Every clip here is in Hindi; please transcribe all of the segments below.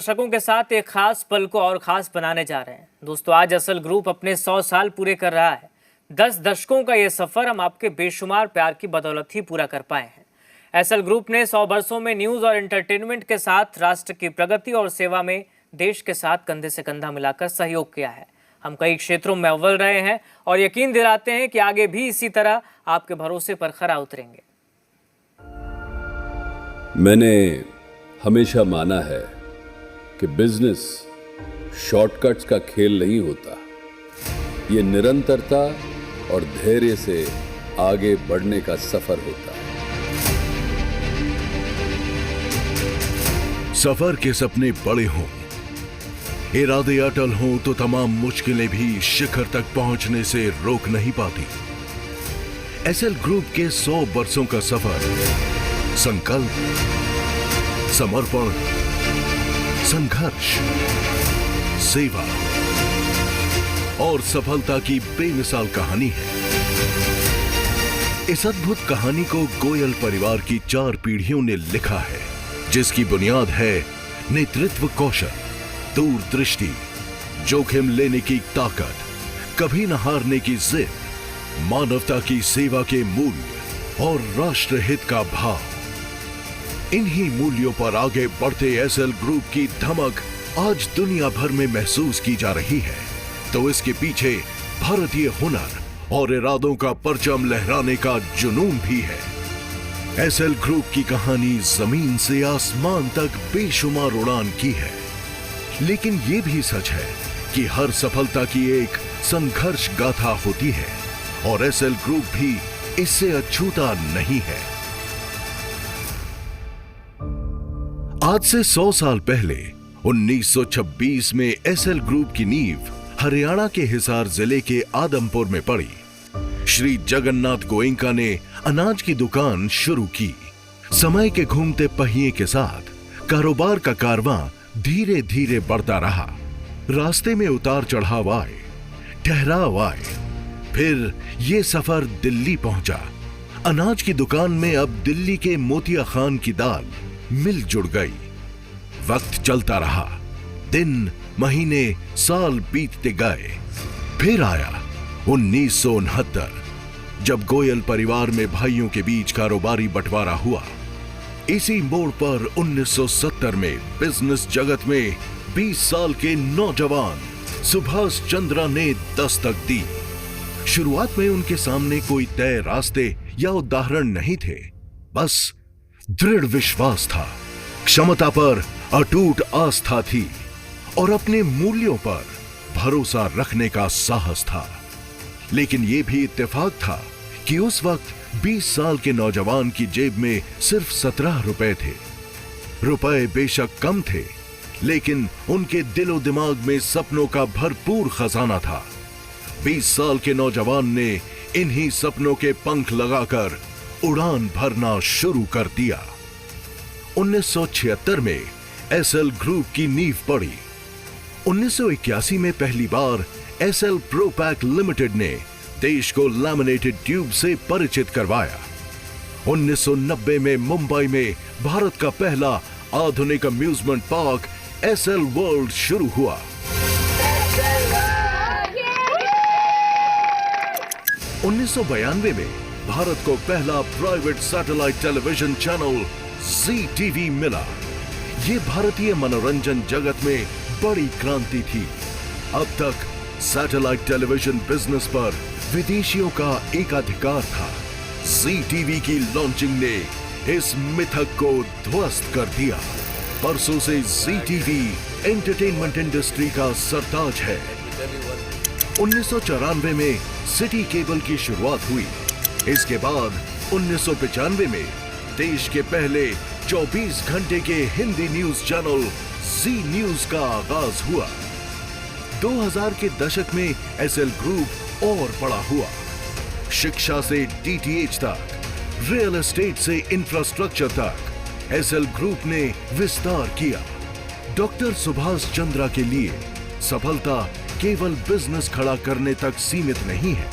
दर्शकों के साथ एक खास पल को और खास बनाने जा रहे हैं। दोस्तों, आज असल ग्रुप अपने 100 साल पूरे कर रहा है। 10 दशकों का ये सफर हम आपके बेशुमार प्यार की बदौलत ही पूरा कर पाए हैं। एसएल ग्रुप ने 100 वर्षों में न्यूज और एंटरटेनमेंट के साथ राष्ट्र की प्रगति और सेवा में देश के साथ कंधे से कंधा मिलाकर सहयोग किया है। हम कई क्षेत्रों में अव्वल रहे हैं और यकीन दिलाते हैं कि आगे भी इसी तरह आपके भरोसे पर खरा उतरेंगे। मैंने हमेशा माना है कि बिजनेस शॉर्टकट्स का खेल नहीं होता। ये निरंतरता और धैर्य से आगे बढ़ने का सफर होता है। सफर के सपने बड़े हों, इरादे अटल हों तो तमाम मुश्किलें भी शिखर तक पहुंचने से रोक नहीं पाती। एसएल ग्रुप के 100 वर्षों का सफर संकल्प, समर्पण, संघर्ष, सेवा और सफलता की बेमिसाल कहानी है। इस अद्भुत कहानी को गोयल परिवार की 4 पीढ़ियों ने लिखा है, जिसकी बुनियाद है नेतृत्व कौशल, दूरदृष्टि, जोखिम लेने की ताकत, कभी न हारने की जिद, मानवता की सेवा के मूल्य और राष्ट्रहित का भाव। इन्हीं मूल्यों पर आगे बढ़ते एसएल ग्रुप की धमक आज दुनिया भर में महसूस की जा रही है। तो इसके पीछे भारतीय हुनर और इरादों का परचम लहराने का जुनून भी है। एसएल ग्रुप की कहानी जमीन से आसमान तक बेशुमार उड़ान की है, लेकिन ये भी सच है कि हर सफलता की एक संघर्ष गाथा होती है और एसएल ग्रुप भी इससे अछूता नहीं है। आज से 100 साल पहले 1926 में एसएल ग्रुप की नींव हरियाणा के हिसार जिले के आदमपुर में पड़ी। श्री जगन्नाथ गोयनका ने अनाज की दुकान शुरू की। समय के घूमते पहिए के साथ कारोबार का कारवां धीरे धीरे बढ़ता रहा। रास्ते में उतार चढ़ाव आए, ठहराव आए, फिर ये सफर दिल्ली पहुंचा। अनाज की दुकान में अब दिल्ली के मोतिया खान की दाल मिल जुड़ गई। वक्त चलता रहा, दिन, महीने, साल बीतते गए। फिर आया 1969, जब गोयल परिवार में भाइयों के बीच कारोबारी बंटवारा हुआ। इसी मोड़ पर 1970 में बिजनेस जगत में 20 साल के नौजवान सुभाष चंद्रा ने दस्तक दी। शुरुआत में उनके सामने कोई तय रास्ते या उदाहरण नहीं थे, बस दृढ़ विश्वास था, क्षमता पर अटूट आस्था थी और अपने मूल्यों पर भरोसा रखने का साहस था। लेकिन यह भी इत्तेफाक था कि उस वक्त 20 साल के नौजवान की जेब में सिर्फ 17 रुपए थे। रुपए बेशक कम थे, लेकिन उनके दिलो दिमाग में सपनों का भरपूर खजाना था। 20 साल के नौजवान ने इन्हीं सपनों के पंख लगाकर उड़ान भरना शुरू कर दिया। 1976 में एसएल ग्रुप की नींव पड़ी। 1981 में पहली बार एसएल प्रोपैक लिमिटेड ने देश को लैमिनेटेड ट्यूब से परिचित करवाया। 1990 में मुंबई में भारत का पहला आधुनिक अम्यूजमेंट पार्क एसएल वर्ल्ड शुरू हुआ। 1992 में भारत को पहला प्राइवेट सैटेलाइट टेलीविजन चैनल जी टीवी मिला। ये भारतीय मनोरंजन जगत में बड़ी क्रांति थी। अब तक सैटेलाइट टेलीविजन बिजनेस पर विदेशियों का एकाधिकार था। जी टीवी की लॉन्चिंग ने इस मिथक को ध्वस्त कर दिया। परसों से जी टीवी एंटरटेनमेंट इंडस्ट्री का सरताज है। 1994 में सिटी केबल की शुरुआत हुई। इसके बाद 1995 में देश के पहले 24 घंटे के हिंदी न्यूज चैनल जी न्यूज का आगाज हुआ। 2000 के दशक में एसएल ग्रुप और बड़ा हुआ। शिक्षा से डीटीएच तक, रियल एस्टेट से इंफ्रास्ट्रक्चर तक एसएल ग्रुप ने विस्तार किया। डॉक्टर सुभाष चंद्रा के लिए सफलता केवल बिजनेस खड़ा करने तक सीमित नहीं है।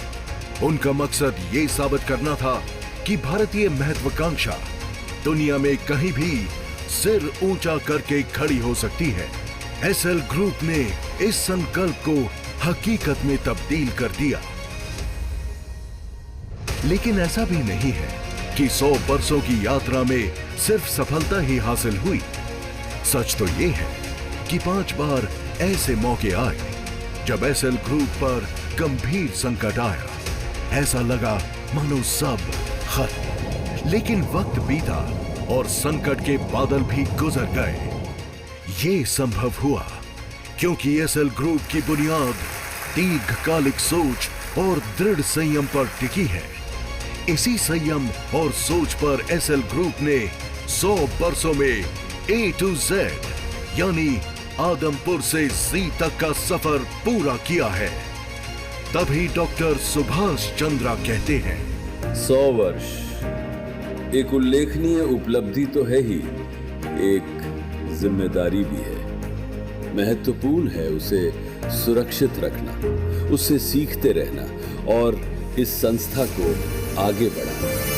उनका मकसद ये साबित करना था कि भारतीय महत्वाकांक्षा दुनिया में कहीं भी सिर ऊंचा करके खड़ी हो सकती है। एसएल ग्रुप ने इस संकल्प को हकीकत में तब्दील कर दिया। लेकिन ऐसा भी नहीं है कि 100 वर्षों की यात्रा में सिर्फ सफलता ही हासिल हुई। सच तो ये है कि 5 बार ऐसे मौके आए जब एसएल ग्रुप पर गंभीर संकट आया। ऐसा लगा मानो सब खत्म। लेकिन वक्त बीता और संकट के बादल भी गुजर गए। ये संभव हुआ क्योंकि एसएल ग्रुप की बुनियाद दीर्घकालिक सोच और दृढ़ संयम पर टिकी है। इसी संयम और सोच पर एसएल ग्रुप ने 100 वर्षों में A to Z यानी आदमपुर से Z तक का सफर पूरा किया है। तभी डॉक्टर सुभाष चंद्रा कहते हैं, 100 वर्ष एक उल्लेखनीय उपलब्धि तो है ही, एक जिम्मेदारी भी है। महत्वपूर्ण है उसे सुरक्षित रखना, उससे सीखते रहना और इस संस्था को आगे बढ़ाना।